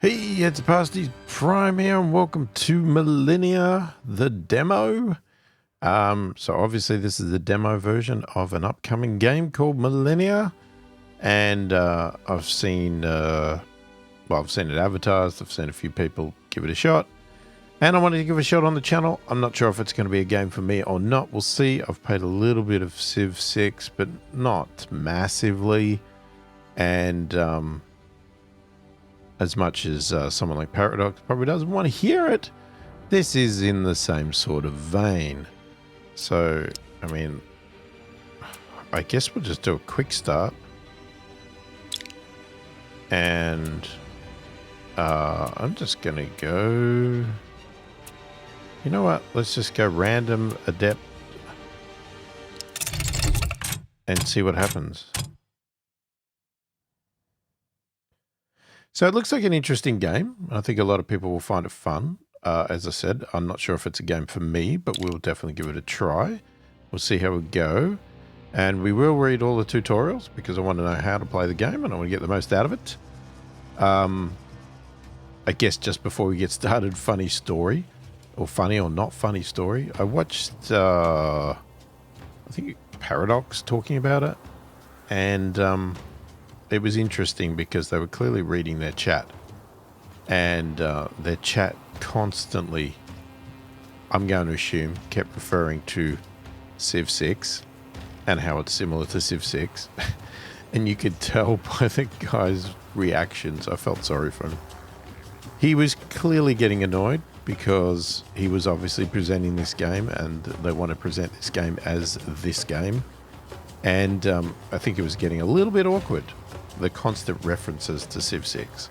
Hey, it's pasthisprime here, and welcome to Millennia, the demo. So obviously this is the demo version of an upcoming game called Millennia, and I've seen it advertised. I've seen a few people give it a shot, and I wanted to give it a shot on the channel. I'm not sure if it's going to be a game for me or not. We'll see. I've played a little bit of Civ 6, but not massively, and as much as someone like Paradox probably doesn't want to hear it, this is in the same sort of vein. So, I mean, I guess we'll just do a quick start. And I'm just going to go... You know what? Let's just go random adept and see what happens. So it looks like an interesting game. I think a lot of people will find it fun. As I said, I'm not sure if it's a game for me, but we'll definitely give it a try. We'll see how we go. And we will read all the tutorials because I want to know how to play the game and I want to get the most out of it. I guess just before we get started, funny story. Or funny or not funny story. I watched, I think, Paradox talking about it. And it was interesting because they were clearly reading their chat. And their chat constantly, I'm going to assume, kept referring to Civ 6 and how it's similar to Civ 6. And you could tell by the guy's reactions. I felt sorry for him. He was clearly getting annoyed because he was obviously presenting this game and they want to present this game as this game. And I think it was getting a little bit awkward, the constant references to Civ 6.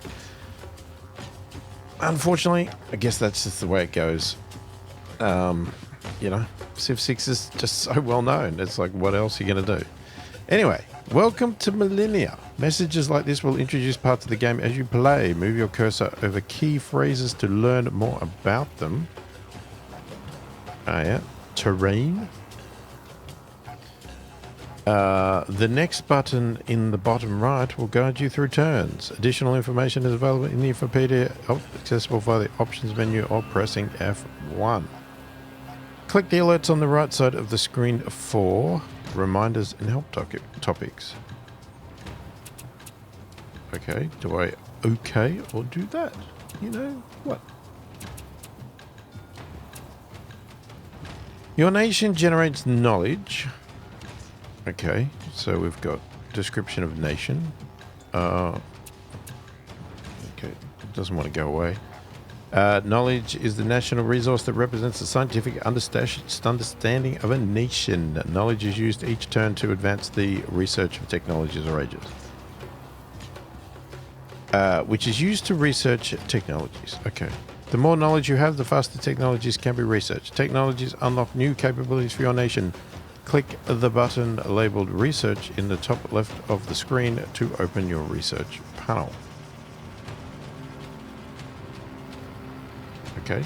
Unfortunately, I guess that's just the way it goes. You know, Civ 6 is just so well known. It's like, what else are you going to do? Anyway, welcome to Millennia. Messages like this will introduce parts of the game as you play. Move your cursor over key phrases to learn more about them. Yeah. Terrain. The next button in the bottom right will guide you through turns. Additional information is available in the Infopedia, accessible via the options menu or pressing F1. Click the alerts on the right side of the screen for reminders and help topics. Okay, do I okay or do that? You know what? Your nation generates knowledge. Okay, so we've got description of nation. Okay, it doesn't want to go away. Knowledge is the national resource that represents the scientific understanding of a nation. Knowledge is used each turn to advance the research of technologies or ages. Which is used to research technologies. Okay. The more knowledge you have, the faster technologies can be researched. Technologies unlock new capabilities for your nation. Click the button labeled Research in the top left of the screen to open your research panel. Okay.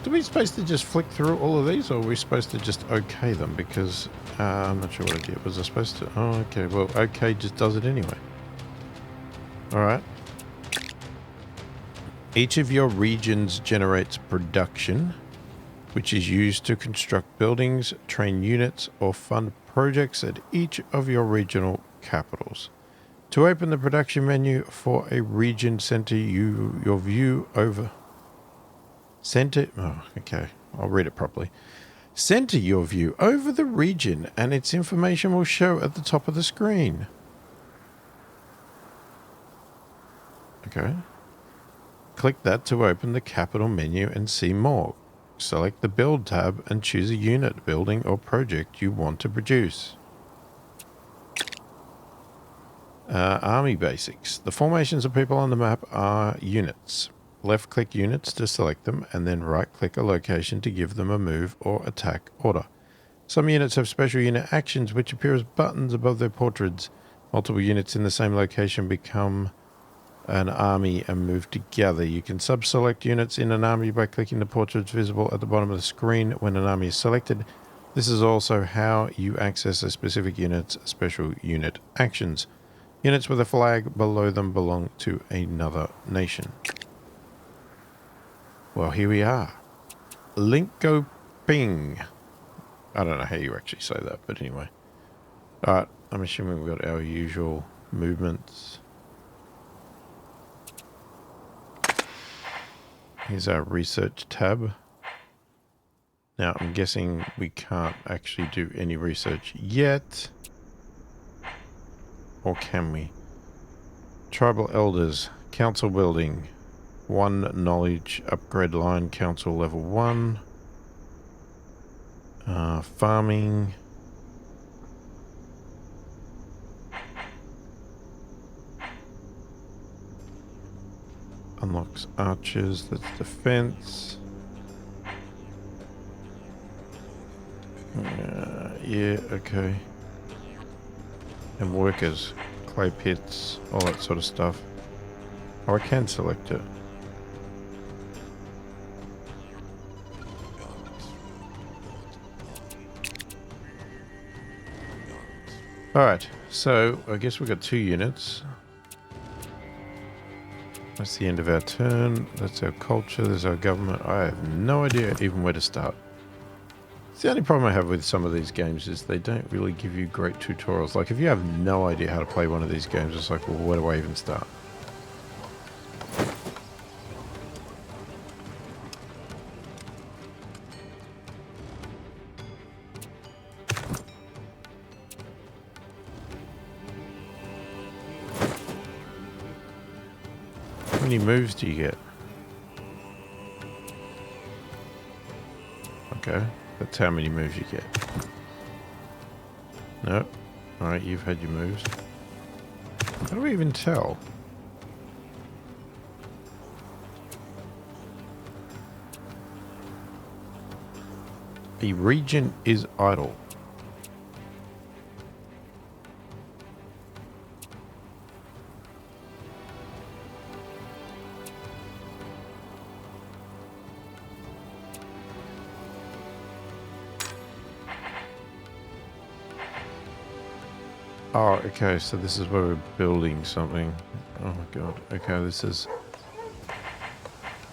Are we supposed to just flick through all of these, or are we supposed to just okay them? Because I'm not sure what I did. Was I supposed to? Oh, okay. Well, okay just does it anyway. Alright. Each of your regions generates production, which is used to construct buildings, train units, or fund projects at each of your regional capitals. To open the production menu for a region, center your view over... okay, I'll read it properly. Center your view over the region and its information will show at the top of the screen. Okay. Click that to open the capital menu and see more. Select the Build tab and choose a unit, building, or project you want to produce. Army basics. The formations of people on the map are units. Left-click units to select them, and then right-click a location to give them a move or attack order. Some units have special unit actions which appear as buttons above their portraits. Multiple units in the same location become an army and move together. You can sub-select units in an army by clicking the portraits visible at the bottom of the screen when an army is selected. This is also how you access a specific unit's special unit actions. Units with a flag below them belong to another nation. Well, here we are. Linkoping. I don't know how you actually say that, but anyway. Alright, I'm assuming we've got our usual movements. Here's our research tab. Now, I'm guessing we can't actually do any research yet. Or can we? Tribal Elders, Council Building, 1 Knowledge, Upgrade Line, Council Level 1. Farming. Unlocks archers, that's defense. Yeah, okay. And workers, clay pits, all that sort of stuff. Oh, I can select it. Alright, so I guess we've got 2 units. That's the end of our turn. That's our culture. There's our government. I have no idea even where to start. It's the only problem I have with some of these games is they don't really give you great tutorials. Like, if you have no idea how to play one of these games, it's like, well, where do I even start? How many moves do you get? Okay, that's how many moves you get. No. Alright, you've had your moves. How do we even tell? A region is idle. Oh, okay, so this is where we're building something. Oh my god. Okay, this is...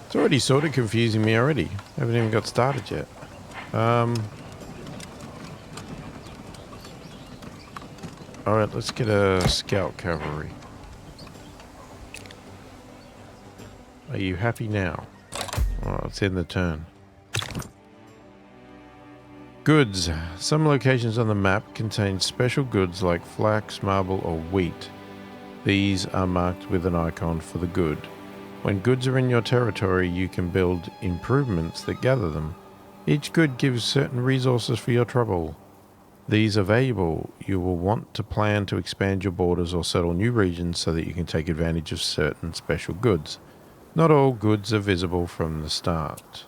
It's already sort of confusing me already. Haven't even got started yet. Alright, let's get a scout cavalry. Are you happy now? Alright, let's end the turn. Goods. Some locations on the map contain special goods like flax, marble, or wheat. These are marked with an icon for the good. When goods are in your territory, you can build improvements that gather them. Each good gives certain resources for your trouble. These are valuable. You will want to plan to expand your borders or settle new regions so that you can take advantage of certain special goods. Not all goods are visible from the start.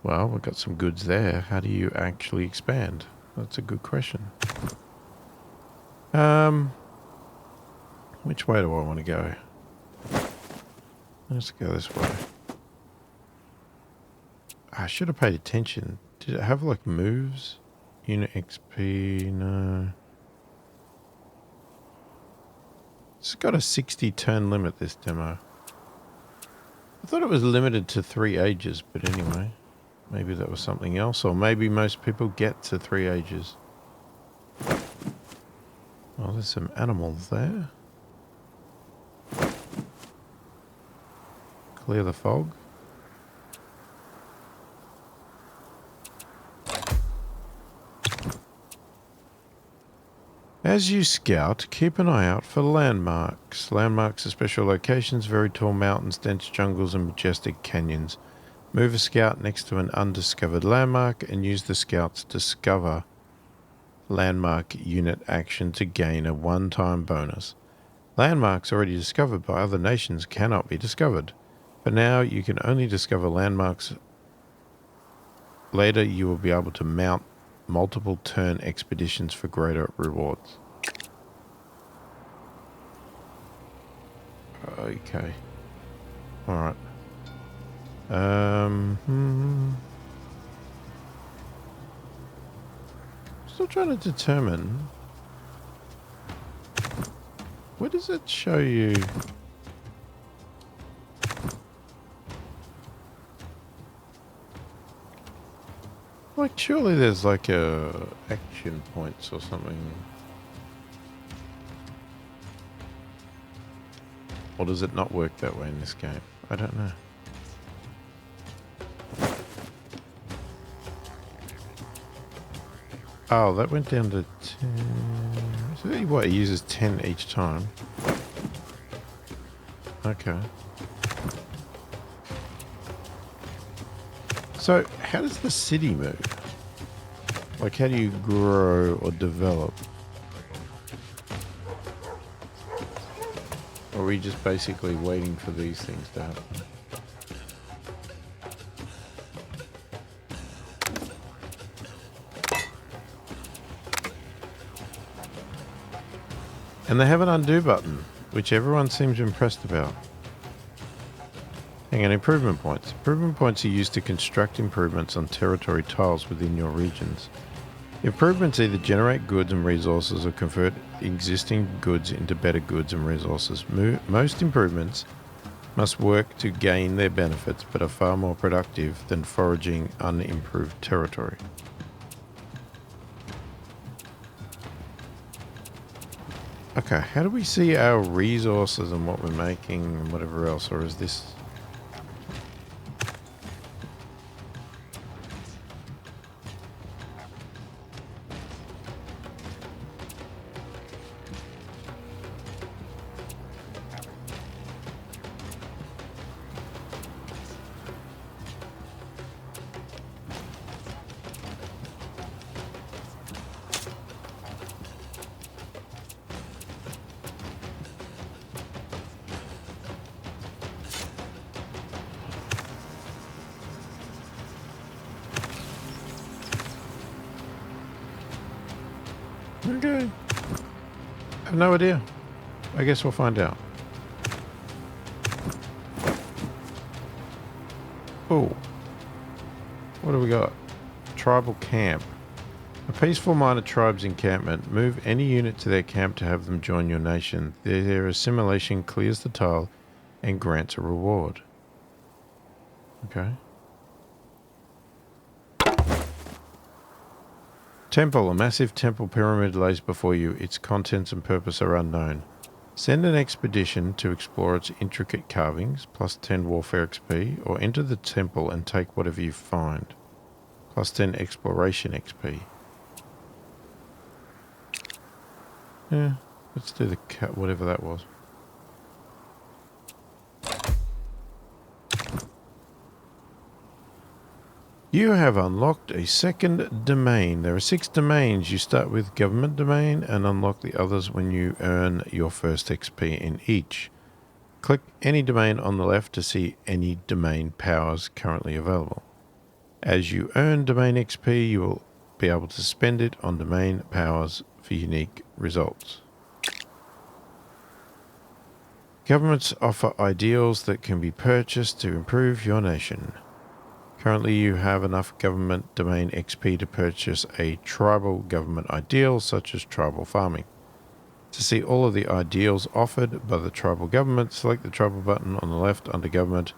Well, we've got some goods there. How do you actually expand? That's a good question. Which way do I want to go? Let's go this way. I should have paid attention. Did it have like moves? Unit XP? No. It's got a 60 turn limit, this demo. I thought it was limited to 3 ages, but anyway. Maybe that was something else, or maybe most people get to 3 ages. Oh, there's some animals there. Clear the fog. As you scout, keep an eye out for landmarks. Landmarks are special locations, very tall mountains, dense jungles, and majestic canyons. Move a scout next to an undiscovered landmark and use the scout's discover landmark unit action to gain a one-time bonus. Landmarks already discovered by other nations cannot be discovered. For now, you can only discover landmarks. Later, you will be able to mount multiple turn expeditions for greater rewards. Okay. Alright. still trying to determine. Where does it show you? Like, surely there's like a action points or something. Or does it not work that way in this game? I don't know. Oh, that went down to 10. So what, it uses 10 each time. Okay. So, how does the city move? Like, how do you grow or develop? Or are we just basically waiting for these things to happen? And they have an undo button, which everyone seems impressed about. Hang on, improvement points. Improvement points are used to construct improvements on territory tiles within your regions. Improvements either generate goods and resources or convert existing goods into better goods and resources. Most improvements must work to gain their benefits, but are far more productive than foraging unimproved territory. Okay, how do we see our resources and what we're making and whatever else, or is this... Okay. I have no idea. I guess we'll find out. Oh. What do we got? Tribal camp. A peaceful minor tribe's encampment. Move any unit to their camp to have them join your nation. Their assimilation clears the tile and grants a reward. Okay. Temple. A massive temple pyramid lays before you. Its contents and purpose are unknown. Send an expedition to explore its intricate carvings, plus 10 warfare XP, or enter the temple and take whatever you find, plus 10 exploration XP. Yeah, let's do the whatever that was. You have unlocked a second domain. There are 6 domains. You start with government domain and unlock the others when you earn your first XP in each. Click any domain on the left to see any domain powers currently available. As you earn domain XP, you will be able to spend it on domain powers for unique results. Governments offer ideals that can be purchased to improve your nation. Currently, you have enough government domain XP to purchase a tribal government ideal, such as tribal farming. To see all of the ideals offered by the tribal government, select the tribal button on the left under government,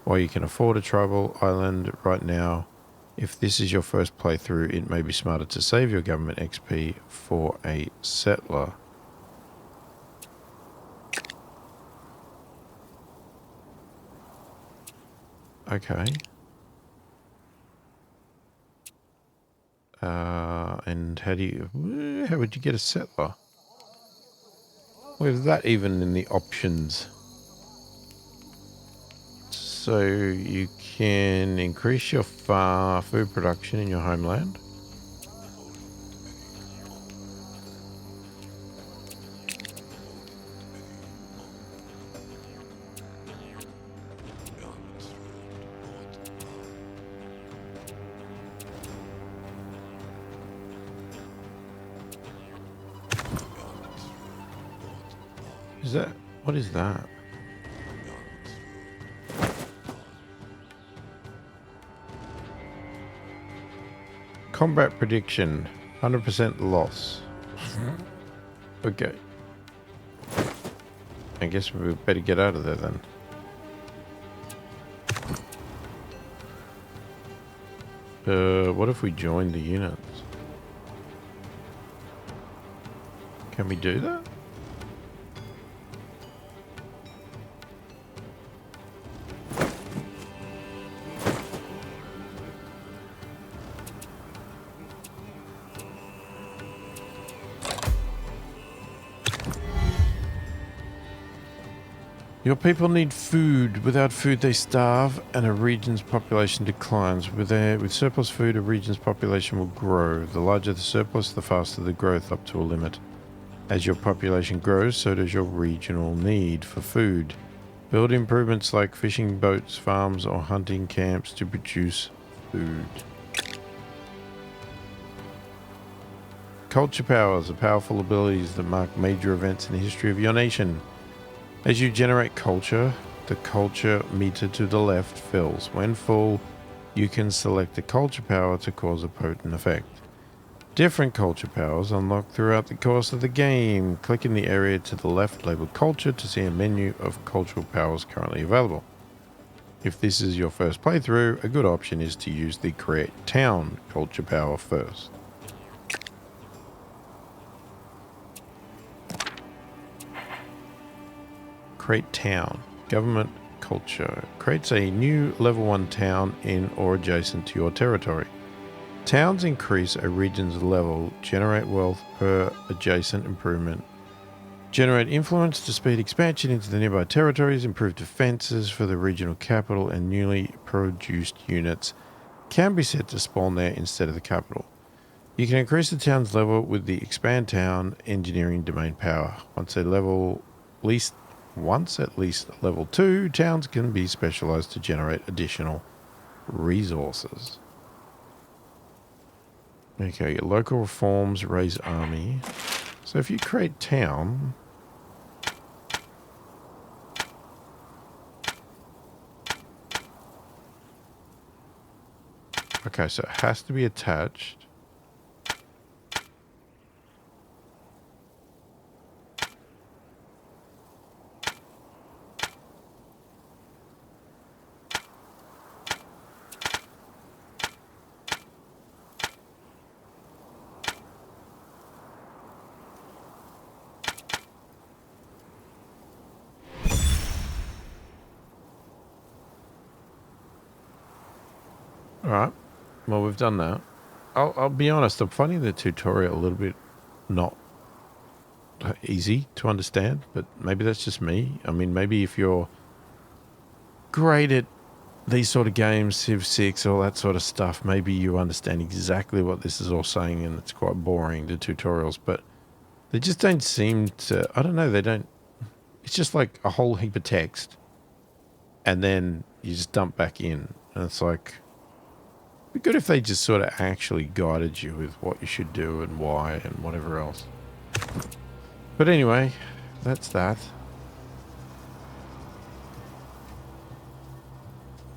or you can afford a tribal island right now. If this is your first playthrough, it may be smarter to save your government XP for a settler. Okay. And how would you get a settler? With that even in the options. So you can increase your food production in your homeland. What is that? Combat prediction. 100% loss. Okay. I guess we better get out of there then. What if we join the units? Can we do that? Your people need food. Without food, they starve, and a region's population declines. With surplus food, a region's population will grow. The larger the surplus, the faster the growth, up to a limit. As your population grows, so does your regional need for food. Build improvements like fishing boats, farms, or hunting camps to produce food. Culture powers are powerful abilities that mark major events in the history of your nation. As you generate culture, the culture meter to the left fills. When full, you can select a culture power to cause a potent effect. Different culture powers unlock throughout the course of the game. Click in the area to the left labeled culture to see a menu of cultural powers currently available. If this is your first playthrough, a good option is to use the create town culture power first. Create town. Government culture. Creates a new level 1 town in or adjacent to your territory. Towns increase a region's level, generate wealth per adjacent improvement, generate influence to speed expansion into the nearby territories, improve defenses for the regional capital, and newly produced units can be set to spawn there instead of the capital. You can increase the town's level with the expand town engineering domain power. Once at least level 2, towns can be specialized to generate additional resources. Okay, local reforms, raise army. So if you create town, okay, so it has to be attached. Alright, well we've done that. I'll be honest, I'm finding the tutorial a little bit not easy to understand, but maybe that's just me. I mean, maybe if you're great at these sort of games, Civ 6, all that sort of stuff, maybe you understand exactly what this is all saying and it's quite boring, the tutorials, but they just don't seem to, I don't know, they don't, it's just like a whole heap of text and then you just dump back in and it's like, it'd be good if they just sort of actually guided you with what you should do and why and whatever else. But anyway, that's that.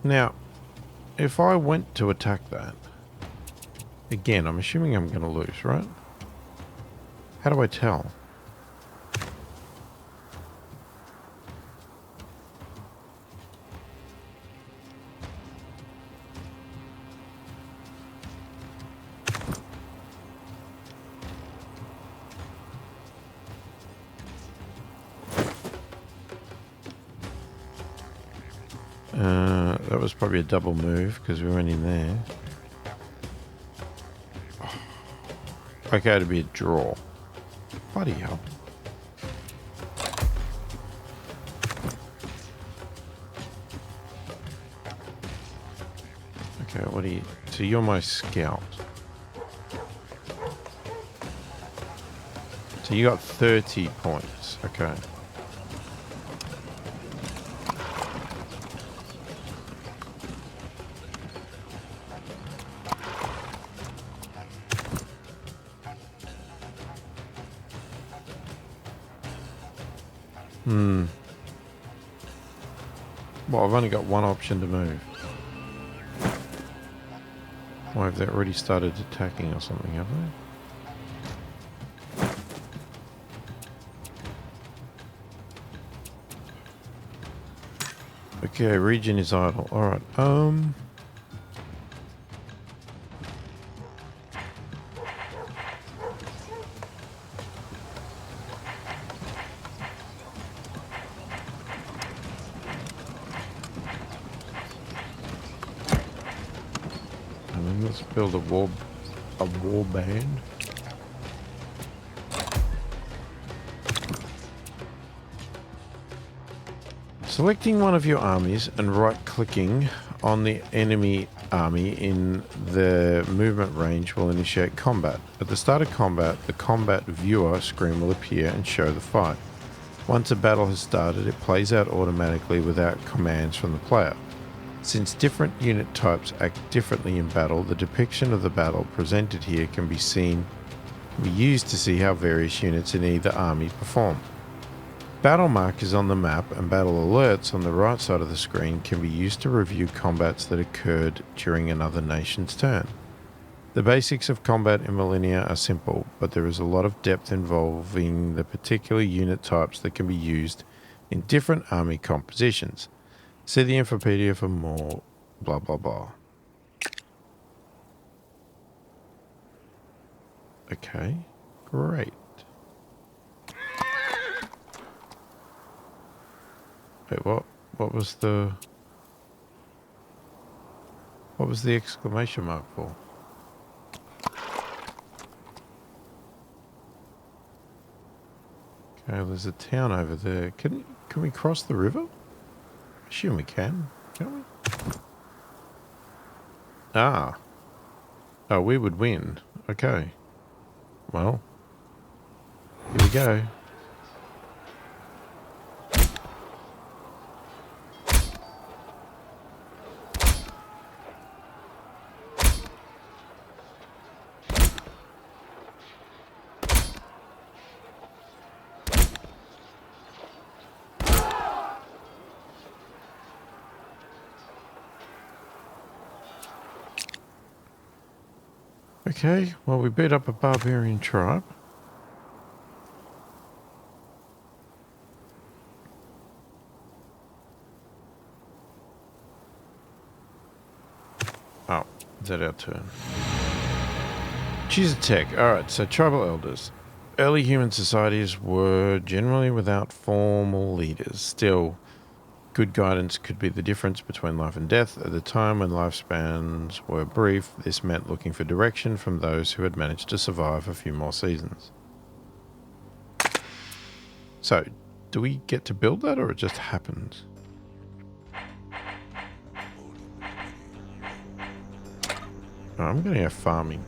Now, if I went to attack that, again, I'm assuming I'm going to lose, right? How do I tell? That was probably a double move because we went in there. Okay, to be a draw. Bloody hell. Okay, what do you... So you're my scout. So you got 30 points. Okay. Well, I've only got one option to move. Why have they already started attacking or something, have they? Okay, region is idle. Alright, and then let's build a war band. Selecting one of your armies and right-clicking on the enemy army in the movement range will initiate combat. At the start of combat, the combat viewer screen will appear and show the fight. Once a battle has started, it plays out automatically without commands from the player. Since different unit types act differently in battle, the depiction of the battle presented here can be used to see how various units in either army perform. Battle markers on the map and battle alerts on the right side of the screen can be used to review combats that occurred during another nation's turn. The basics of combat in Millennia are simple, but there is a lot of depth involving the particular unit types that can be used in different army compositions. See the Infopedia for more blah blah blah. Okay, great. Wait, what was the exclamation mark for? Okay, there's a town over there. Can we cross the river? Assume we can we? Ah. Oh, we would win. Okay. Well, here we go. Okay, well, we beat up a barbarian tribe. Oh, is that our turn? Choose a tech. Alright, so tribal elders. Early human societies were generally without formal leaders. Still, good guidance could be the difference between life and death. At the time when lifespans were brief, this meant looking for direction from those who had managed to survive a few more seasons. So, do we get to build that, or it just happens? Oh, I'm going to go farming.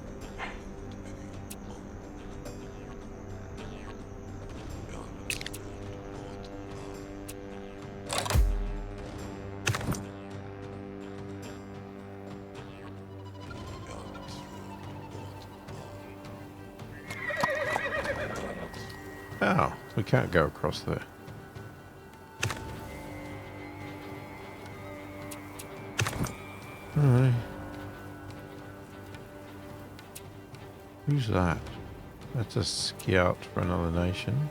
Oh, we can't go across there. Alright. Who's that? That's a scout for another nation.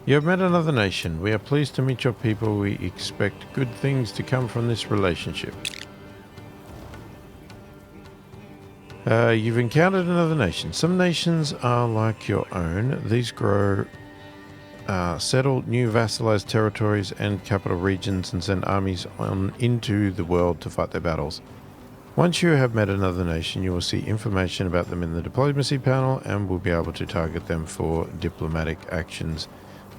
You have met another nation. We are pleased to meet your people. We expect good things to come from this relationship. You've encountered another nation. Some nations are like your own. These grow, settle new vassalized territories and capital regions and send armies on into the world to fight their battles. Once you have met another nation, you will see information about them in the diplomacy panel and will be able to target them for diplomatic actions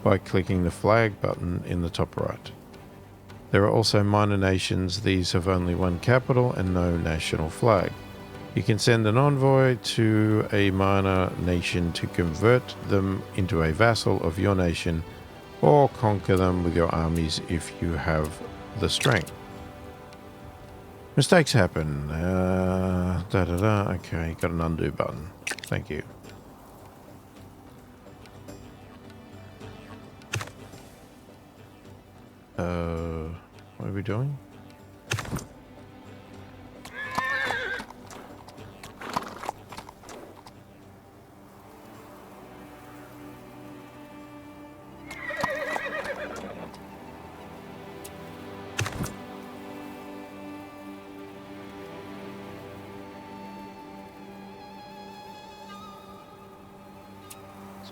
by clicking the flag button in the top right. There are also minor nations. These have only one capital and no national flag. You can send an envoy to a minor nation to convert them into a vassal of your nation or conquer them with your armies if you have the strength. Mistakes happen. Okay, got an undo button. Thank you. What are we doing?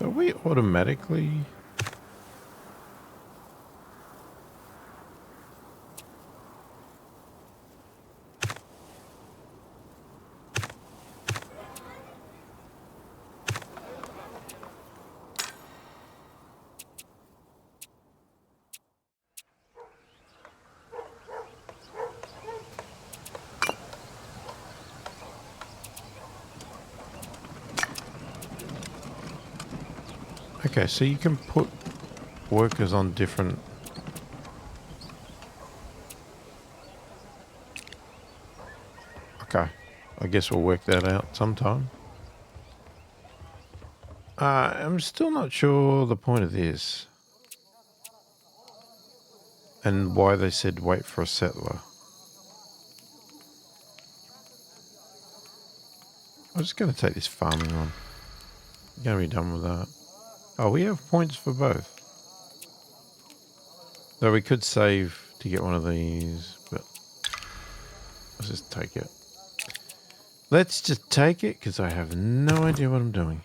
So we automatically... Okay, so you can put workers on different... Okay, I guess we'll work that out sometime. I'm still not sure the point of this. And why they said wait for a settler. I'm just going to take this farming on. I'm going to be done with that. Oh, we have points for both. Though we could save to get one of these, but let's just take it. Let's just take it, because I have no idea what I'm doing.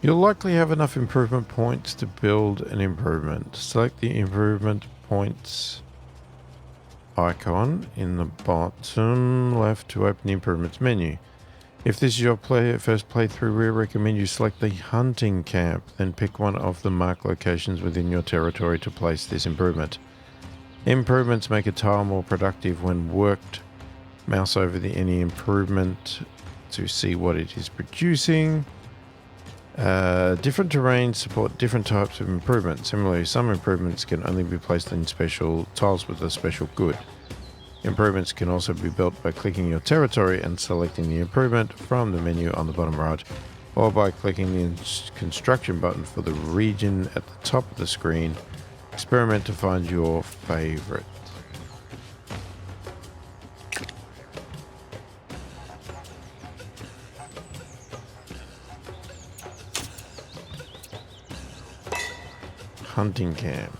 You'll likely have enough improvement points to build an improvement. Select the improvement points icon in the bottom left to open the improvements menu. If this is your first playthrough, we recommend you select the hunting camp, then pick one of the marked locations within your territory to place this improvement. Improvements make a tile more productive when worked. Mouse over any improvement to see what it is producing. Different terrains support different types of improvements. Similarly, some improvements can only be placed in special tiles with a special good. Improvements can also be built by clicking your territory and selecting the improvement from the menu on the bottom right, or by clicking the construction button for the region at the top of the screen. Experiment to find your favorite. Hunting camp.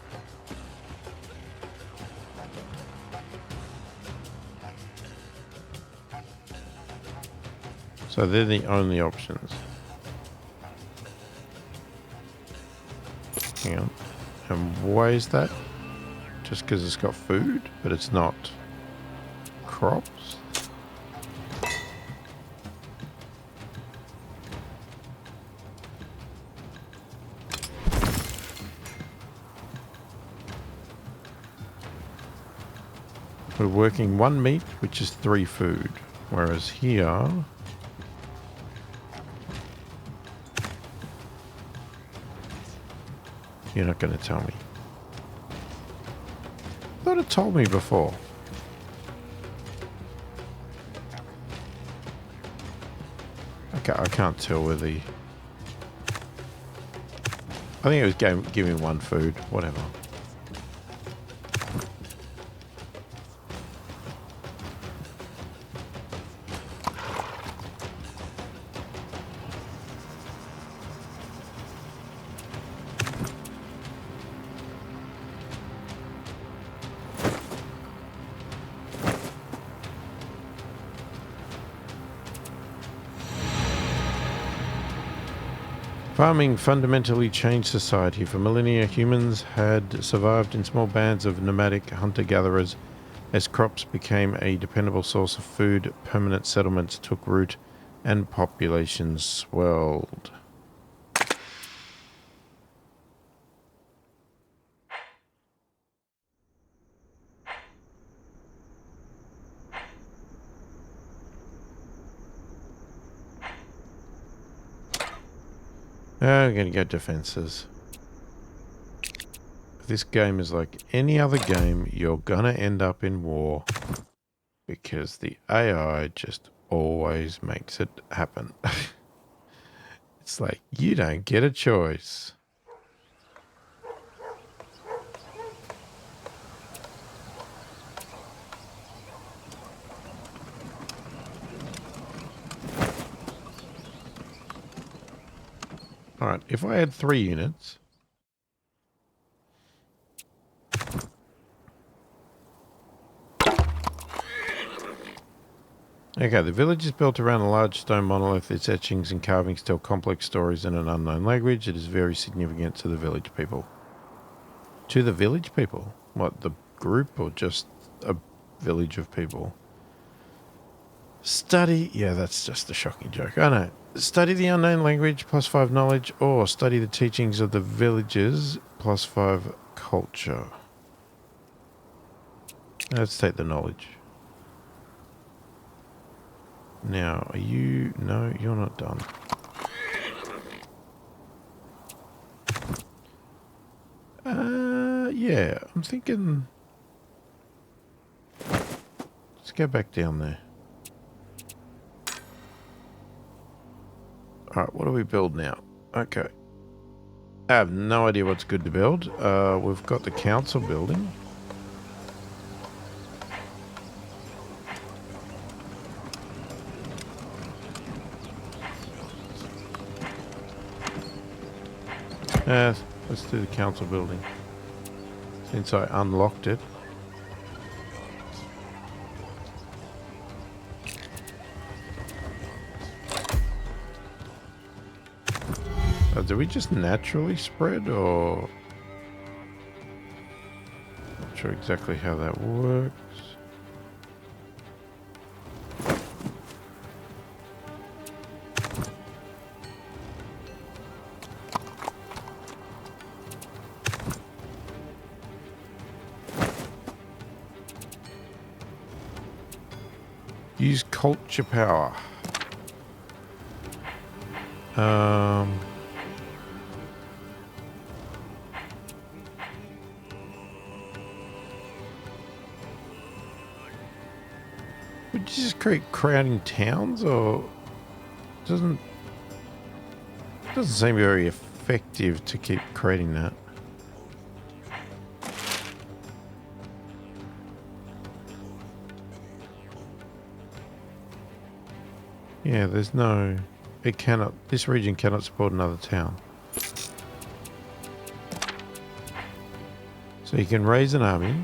So they're the only options. Hang on. And why is that? Just because it's got food, but it's not crops? We're working 1 meat, which is 3 food. Whereas here... You're not going to tell me. I thought it told me before. Okay, I can't tell where the... I think it was giving 1 food, whatever. Farming fundamentally changed society. For millennia, humans had survived in small bands of nomadic hunter-gatherers. As crops became a dependable source of food, permanent settlements took root and populations swelled. We're going to go defenses. This game is like any other game. You're going to end up in war because the AI just always makes it happen. It's like, you don't get a choice. All right, if I had 3 units... Okay, the village is built around a large stone monolith. Its etchings and carvings tell complex stories in an unknown language. It is very significant to the village people. To the village people? What, the group or just a village of people? Study... Yeah, that's just a shocking joke. I know. Study the unknown language, +5 knowledge, or study the teachings of the villages, +5 culture. Let's take the knowledge. Now, are you... No, you're not done. Yeah, I'm thinking... Let's go back down there. Alright, what do we build now? Okay. I have no idea what's good to build. We've got the council building. Let's do the council building. Since I unlocked it. Do we just naturally spread, or... Not sure exactly how that works. Use culture power. Would you just create crowding towns, or doesn't seem very effective to keep creating that? Yeah, there's no... It cannot... This region cannot support another town. So you can raise an army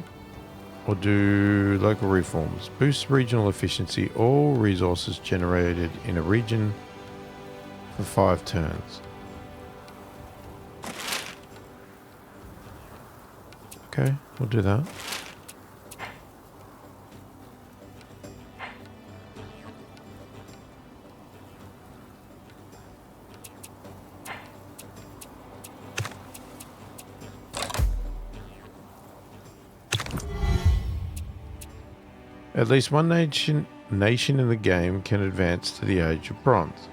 or do local reforms. Boost regional efficiency. All resources generated in a region for 5 turns. Okay, we'll do that. At least one nation in the game can advance to the Age of Bronze.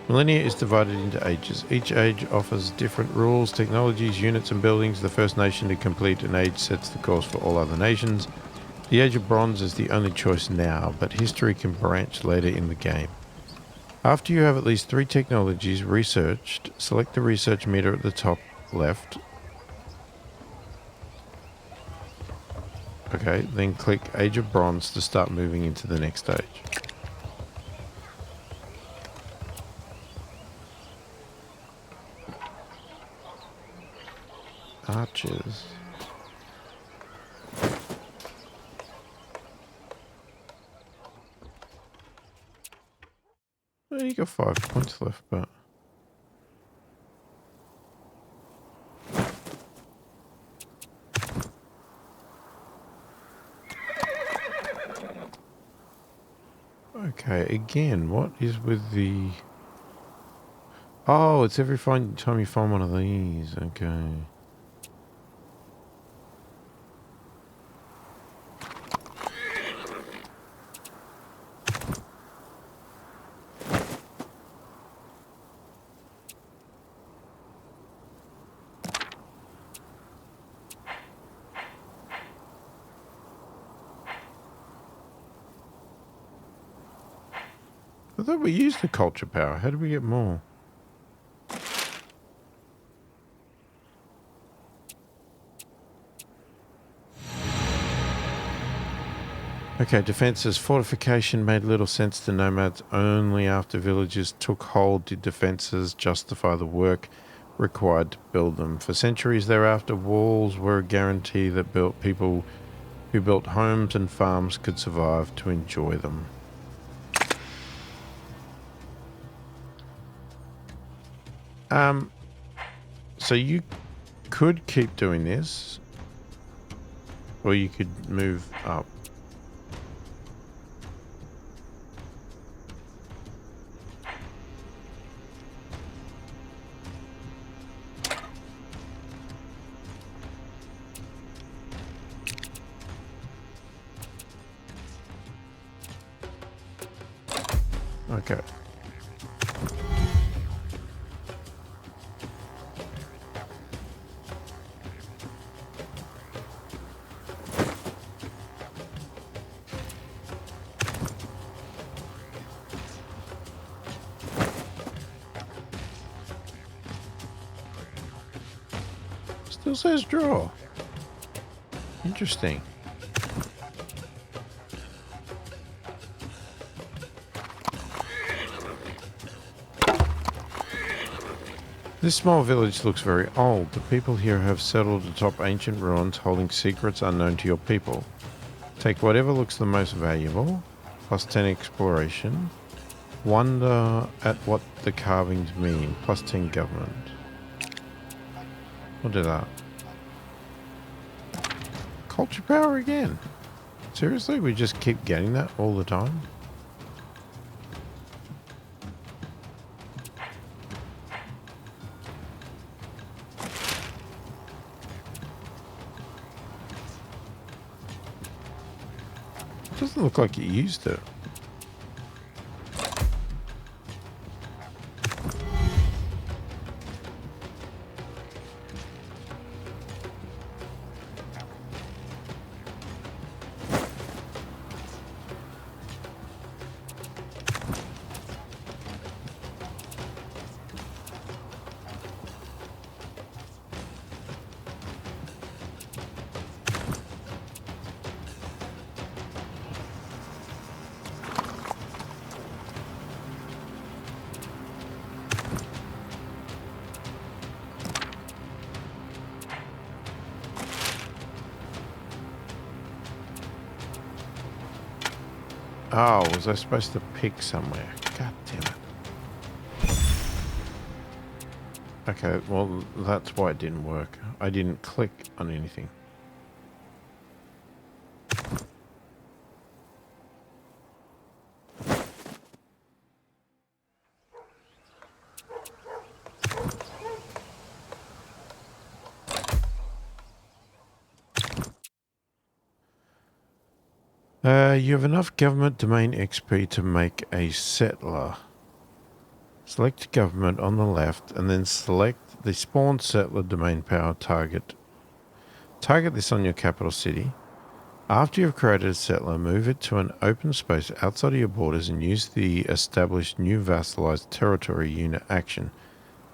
Millennia is divided into ages. Each age offers different rules, technologies, units and buildings. The first nation to complete an age sets the course for all other nations. The Age of Bronze is the only choice now, but history can branch later in the game. After you have at least 3 technologies researched, select the research meter at the top left. Okay, then click Age of Bronze to start moving into the next stage. Archers. Well, you got 5 points left, but... Okay, again, what is with the... Oh, it's every time you find one of these. Okay. thought we used the culture power. How did we get more? Okay, defenses. Fortification made little sense to nomads. Only after villages took hold did defenses justify the work required to build them. For centuries thereafter, walls were a guarantee that people who built homes and farms could survive to enjoy them. So you could keep doing this, or you could move up. Okay. Still says draw. Interesting. This small village looks very old. The people here have settled atop ancient ruins holding secrets unknown to your people. Take whatever looks the most valuable, plus 10 exploration. Wonder at what the carvings mean, plus 10 government. We'll do that. Culture power again. Seriously, we just keep getting that all the time? Doesn't look like you used it. Oh, was I supposed to pick somewhere? God damn it. Okay, well, that's why it didn't work. I didn't click on anything. You have enough government domain XP to make a settler. Select government on the left and then select the spawn settler domain power target. Target this on your capital city. After you've created a settler, move it to an open space outside of your borders and use the established new vassalized territory unit action.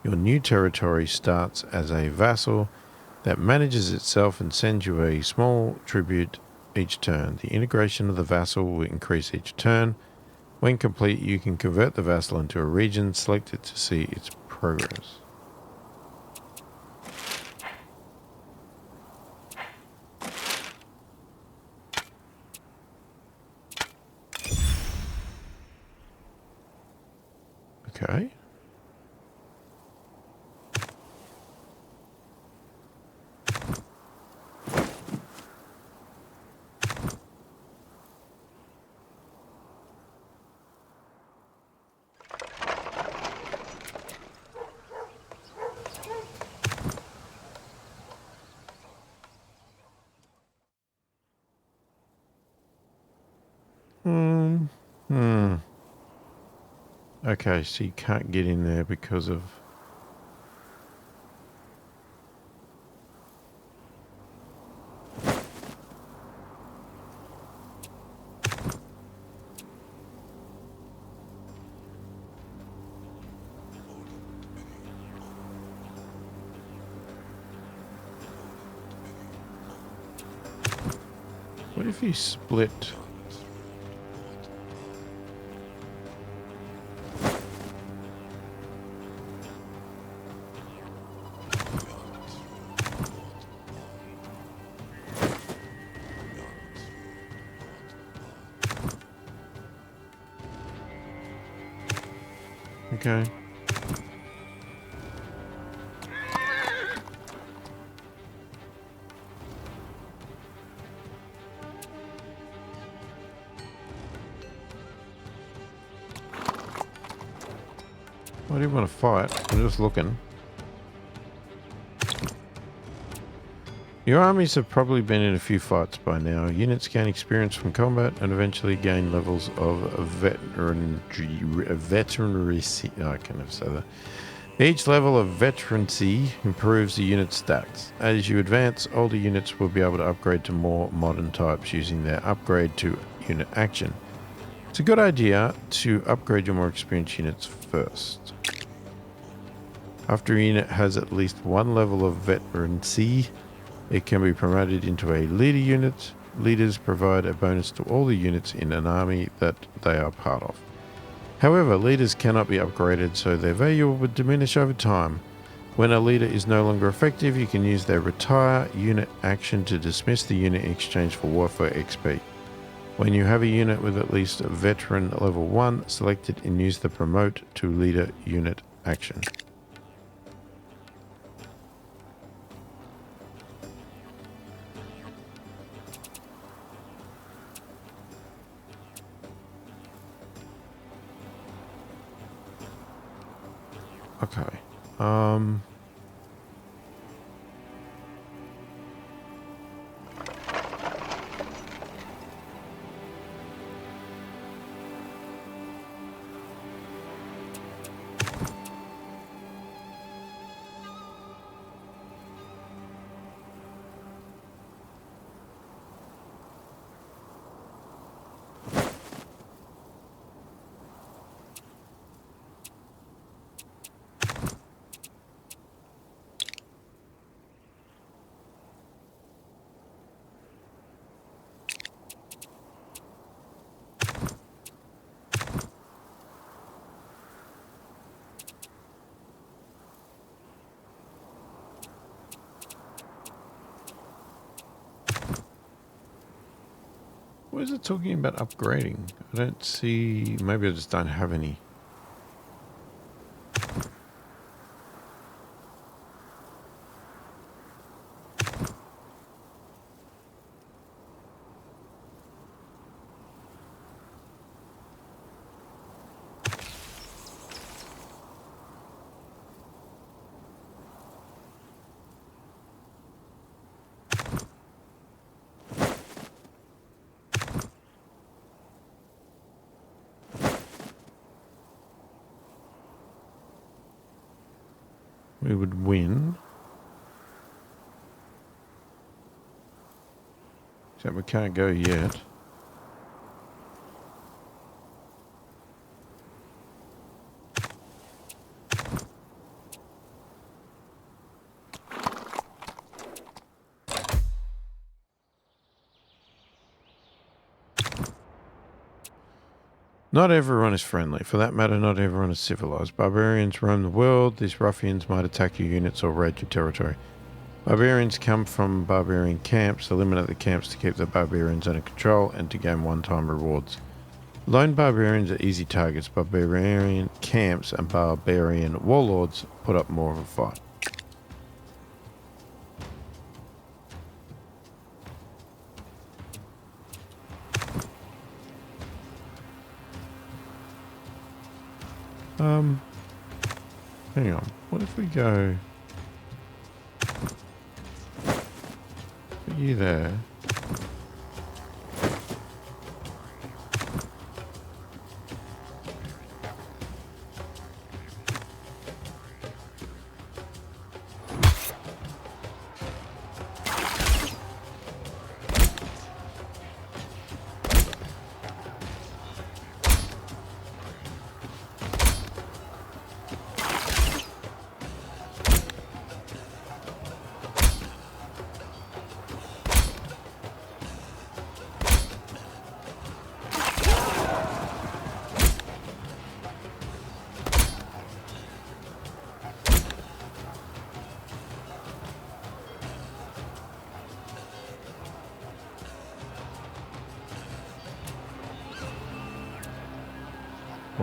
Your new territory starts as a vassal that manages itself and sends you a small tribute each turn. The integration of the vassal will increase each turn. When complete, you can convert the vassal into a region. Select it to see its progress. Okay. Okay, so you can't get in there because of... What if you split? Okay. Why do you want to fight? I'm just looking. Your armies have probably been in a few fights by now. Units gain experience from combat and eventually gain levels of veterancy. Oh, I can never say that. Each level of veterancy improves the unit's stats. As you advance, older units will be able to upgrade to more modern types using their upgrade to unit action. It's a good idea to upgrade your more experienced units first. After a unit has at least one level of veterancy, it can be promoted into a leader unit. Leaders provide a bonus to all the units in an army that they are part of. However, leaders cannot be upgraded, so their value will diminish over time. When a leader is no longer effective, you can use their retire unit action to dismiss the unit in exchange for warfare XP. When you have a unit with at least a veteran level 1, select it and use the promote to leader unit action. Okay. What is it talking about upgrading? I don't see... Maybe I just don't have any. We would win. Except we can't go yet. Not everyone is friendly. For that matter, not everyone is civilized. Barbarians roam the world. These ruffians might attack your units or raid your territory. Barbarians come from barbarian camps. Eliminate the camps to keep the barbarians under control and to gain one-time rewards. Lone barbarians are easy targets. Barbarian camps and barbarian warlords put up more of a fight. Hang on. What if we go... Put you there.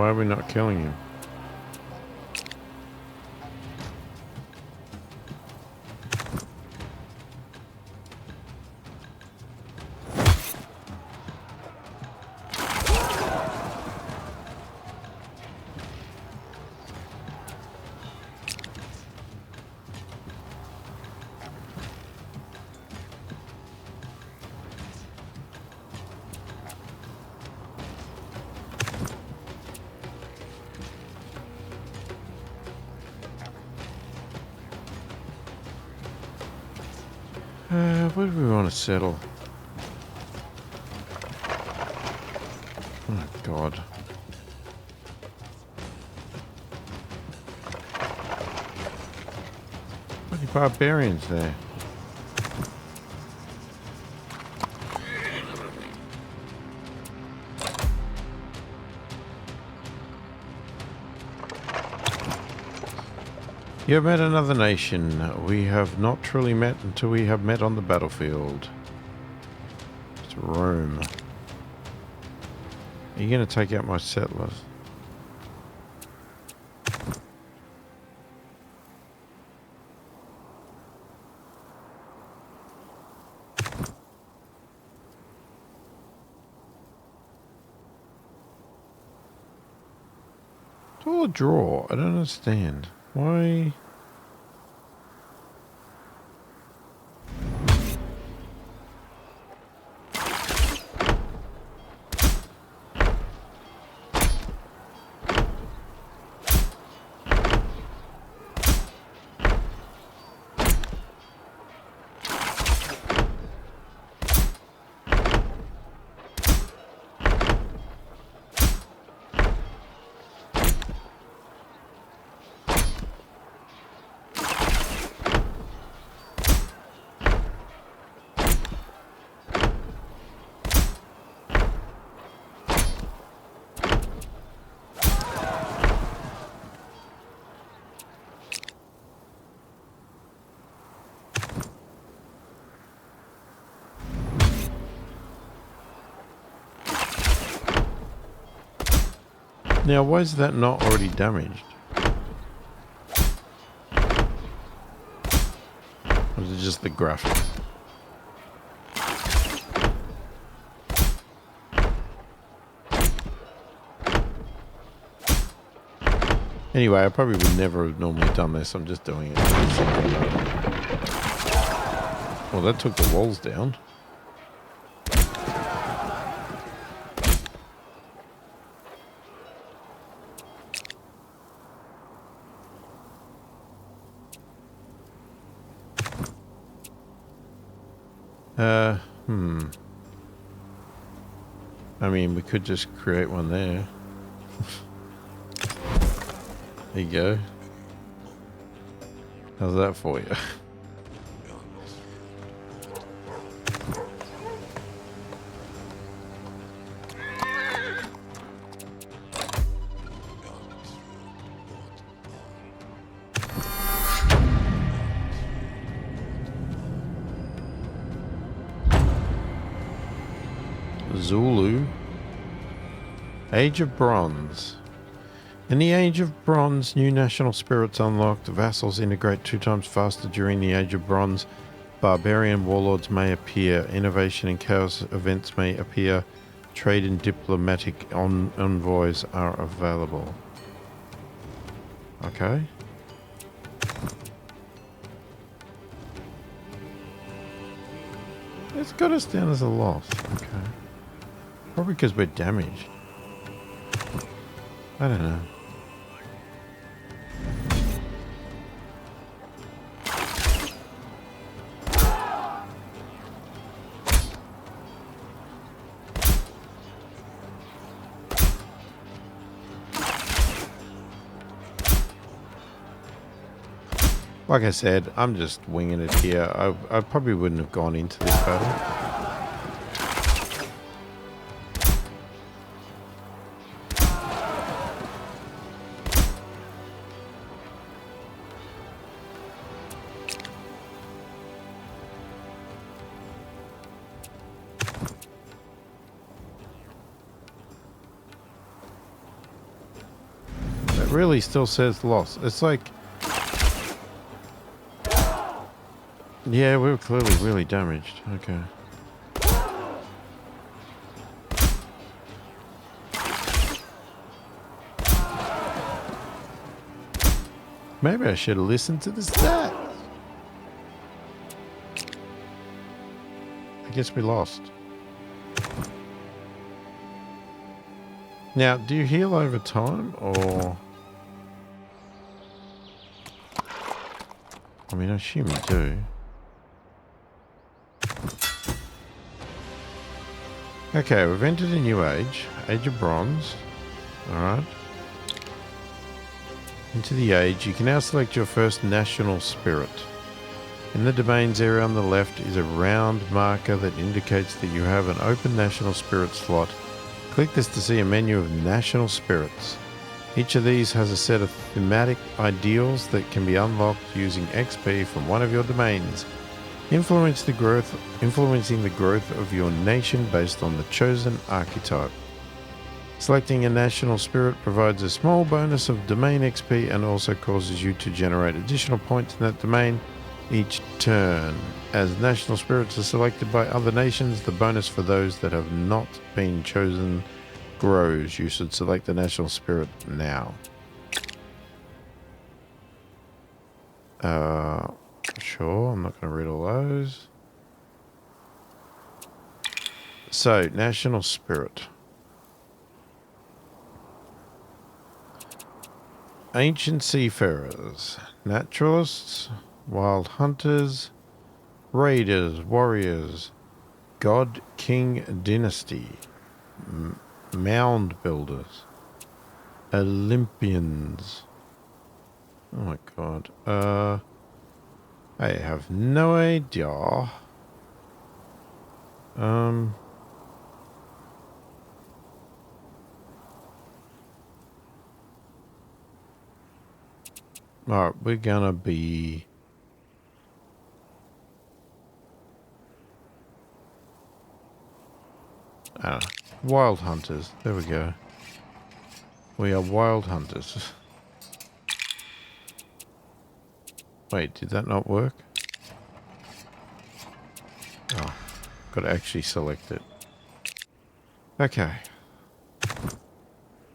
Why are we not killing him? Where do we want to settle? Oh, God. Bloody barbarians there. You have met another nation. We have not truly met until we have met on the battlefield. It's Rome. Are you going to take out my settlers? It's all a draw. I don't understand. Why? Now, why is that not already damaged? Or is it just the graphic? Anyway, I probably would never have normally done this. I'm just doing it. Well, that took the walls down. I mean, we could just create one there. There you go. How's that for you? Zulu. Age of Bronze. In the Age of Bronze, new national spirits unlocked. Vassals integrate 2 times faster during the Age of Bronze. Barbarian warlords may appear. Innovation and chaos events may appear. Trade and diplomatic envoys are available. Okay. It's got us down as a loss. Okay. Probably because we're damaged. I don't know. Like I said, I'm just winging it here. I probably wouldn't have gone into this battle. really still says lost. It's like... Yeah, we were clearly really damaged. Okay. Maybe I should have listened to the stats. I guess we lost. Now, do you heal over time, or... I mean, I assume you do. Okay, we've entered a new age. Age of Bronze. Alright. Into the age, you can now select your first national spirit. In the domains area on the left is a round marker that indicates that you have an open national spirit slot. Click this to see a menu of national spirits. Each of these has a set of thematic ideals that can be unlocked using XP from one of your domains, influencing the growth of your nation based on the chosen archetype. Selecting a national spirit provides a small bonus of domain XP and also causes you to generate additional points in that domain each turn. As national spirits are selected by other nations, the bonus for those that have not been chosen grows. You should select the national spirit now. Sure, I'm not going to read all those. So, national spirit. Ancient seafarers, naturalists, wild hunters, raiders, warriors, god king dynasty, mound builders, Olympians. Oh my god. I have no idea. Alright, we're gonna be... wild hunters. There we go. We are wild hunters. Wait, did that not work? Oh, got to actually select it. Okay.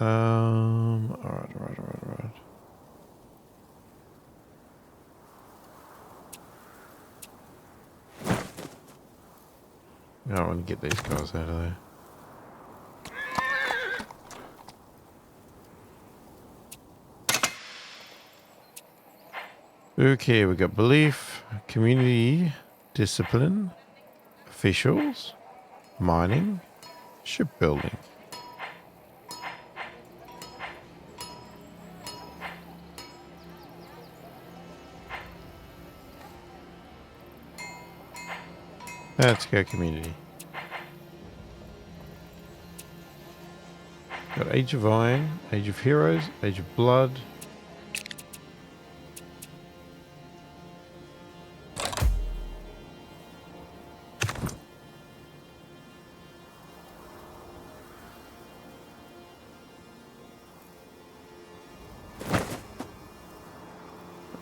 Alright. I want to get these guys out of there. Okay, we got belief, community, discipline, officials, mining, shipbuilding. Let's go community. Got Age of Iron, Age of Heroes, Age of Blood.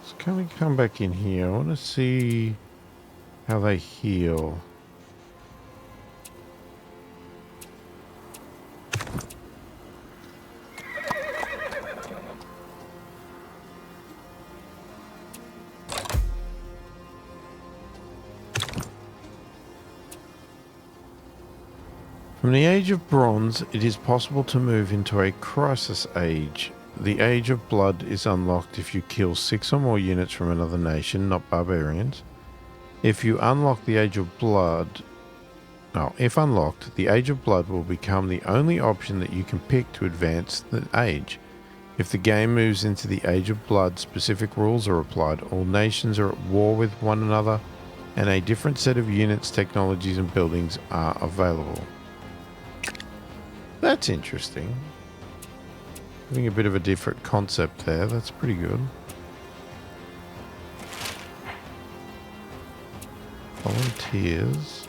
So can we come back in here? I want to see how they heal. From the Age of Bronze, it is possible to move into a Crisis Age. The Age of Blood is unlocked if you kill 6 or more units from another nation, not barbarians. If unlocked, the Age of Blood will become the only option that you can pick to advance the age. If the game moves into the Age of Blood, specific rules are applied. All nations are at war with one another, and a different set of units, technologies, and buildings are available. That's interesting. Having a bit of a different concept there. That's pretty good. Volunteers.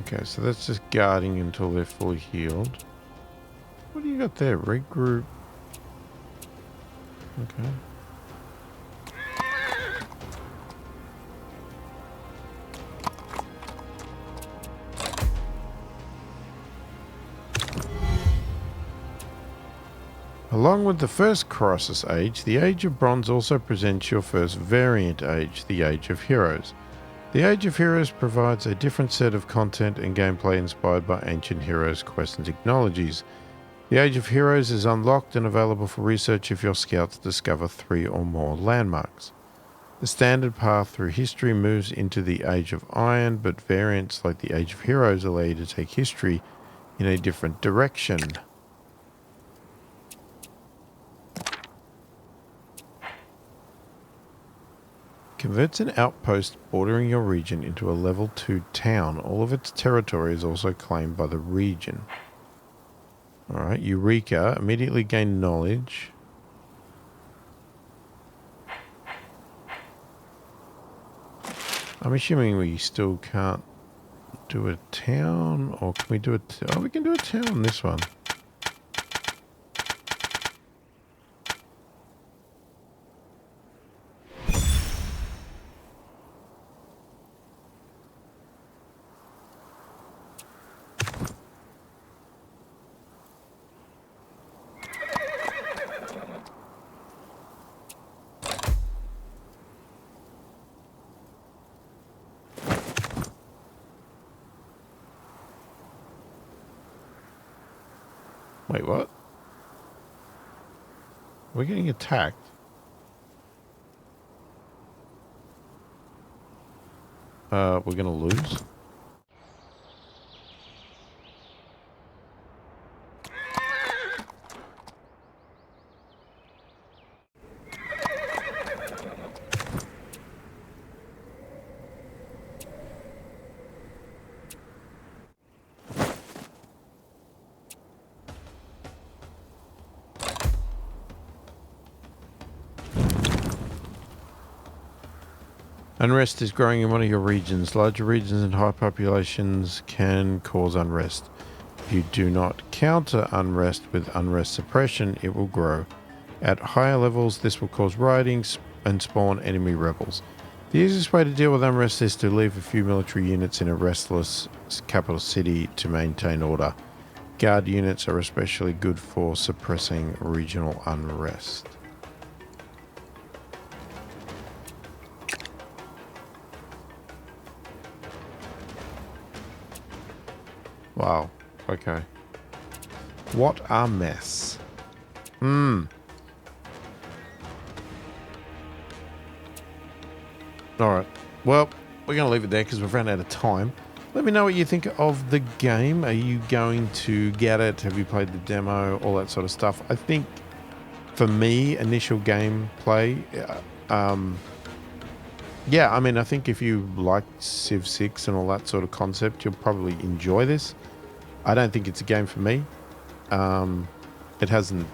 Okay, so that's just guarding until they're fully healed. What do you got there? Regroup. Okay. Along with the first Crisis Age, the Age of Bronze also presents your first variant age, the Age of Heroes. The Age of Heroes provides a different set of content and gameplay inspired by ancient heroes' quests and technologies. The Age of Heroes is unlocked and available for research if your scouts discover 3 or more landmarks. The standard path through history moves into the Age of Iron, but variants like the Age of Heroes allow you to take history in a different direction. Converts an outpost bordering your region into a level 2 town. All of its territory is also claimed by the region. Alright, Eureka. Immediately gain knowledge. I'm assuming we still can't do a town, or can we do it? Oh, we can do a town on this one. Wait, what? We're getting attacked. We're gonna lose. Unrest is growing in one of your regions. Larger regions and high populations can cause unrest. If you do not counter unrest with unrest suppression, it will grow. At higher levels, this will cause rioting and spawn enemy rebels. The easiest way to deal with unrest is to leave a few military units in a restless capital city to maintain order. Guard units are especially good for suppressing regional unrest. Wow. Okay. What a mess. Alright. Well, we're going to leave it there because we've run out of time. Let me know what you think of the game. Are you going to get it? Have you played the demo? All that sort of stuff. I think, for me, initial gameplay... yeah, I mean, I think if you like Civ 6 and all that sort of concept, you'll probably enjoy this. I don't think it's a game for me. It hasn't,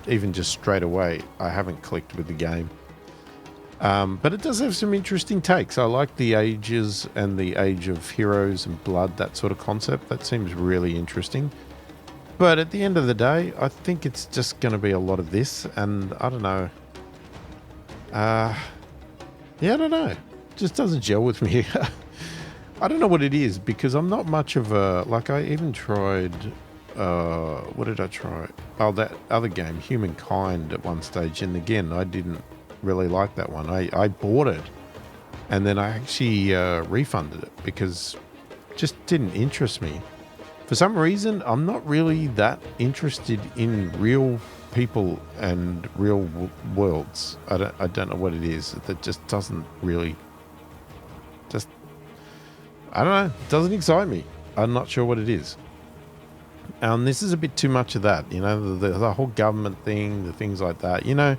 even just straight away, I haven't clicked with the game. But it does have some interesting takes. I like the ages and the age of heroes and blood, that sort of concept. That seems really interesting. But at the end of the day, I think it's just going to be a lot of this. And I don't know. Yeah, I don't know. It just doesn't gel with me. I don't know what it is, because I'm not much of a... Like, I even tried... what did I try? Oh, that other game, Humankind, at one stage. And again, I didn't really like that one. I bought it. And then I actually refunded it, because it just didn't interest me. For some reason, I'm not really that interested in real people and real worlds. I don't know what it is. That just doesn't really... Just... I don't know. It doesn't excite me. I'm not sure what it is. This is a bit too much of that. You know, the whole government thing, the things like that. You know,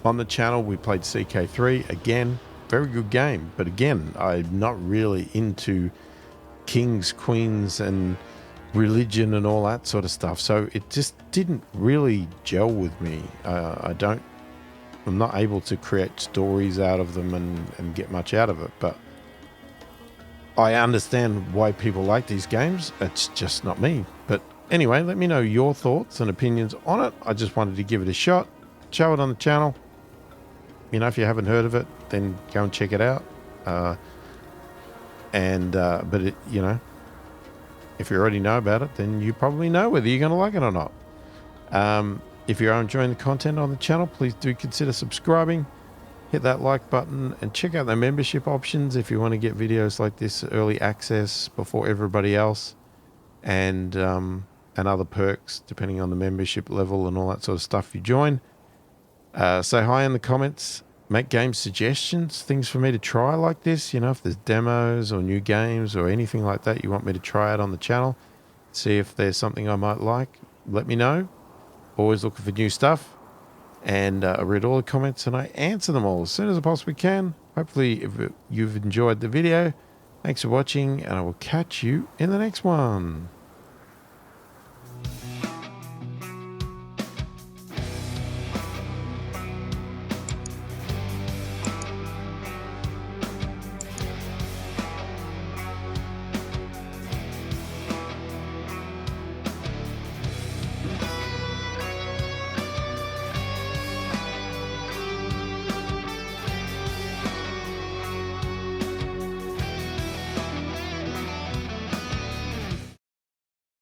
on the channel, we played CK3. Again, very good game. But again, I'm not really into kings, queens, and religion and all that sort of stuff. So it just didn't really gel with me. I'm not able to create stories out of them and get much out of it. But I understand why people like these games. It's just not me. But anyway, let me know your thoughts and opinions on it. I just wanted to give it a shot, show it on the channel. You know, if you haven't heard of it, then go and check it out. But it, you know, if you already know about it, then you probably know whether you're going to like it or not. If you're enjoying the content on the channel, please do consider subscribing. Hit that like button and check out the membership options if you want to get videos like this early access before everybody else, and other perks depending on the membership level and all that sort of stuff you join. Say hi in the comments. Make game suggestions, things for me to try like this. You know, if there's demos or new games or anything like that you want me to try out on the channel, see if there's something I might like, let me know. Always looking for new stuff. And I read all the comments and I answer them all as soon as I possibly can. Hopefully if you've enjoyed the video. Thanks for watching, and I will catch you in the next one.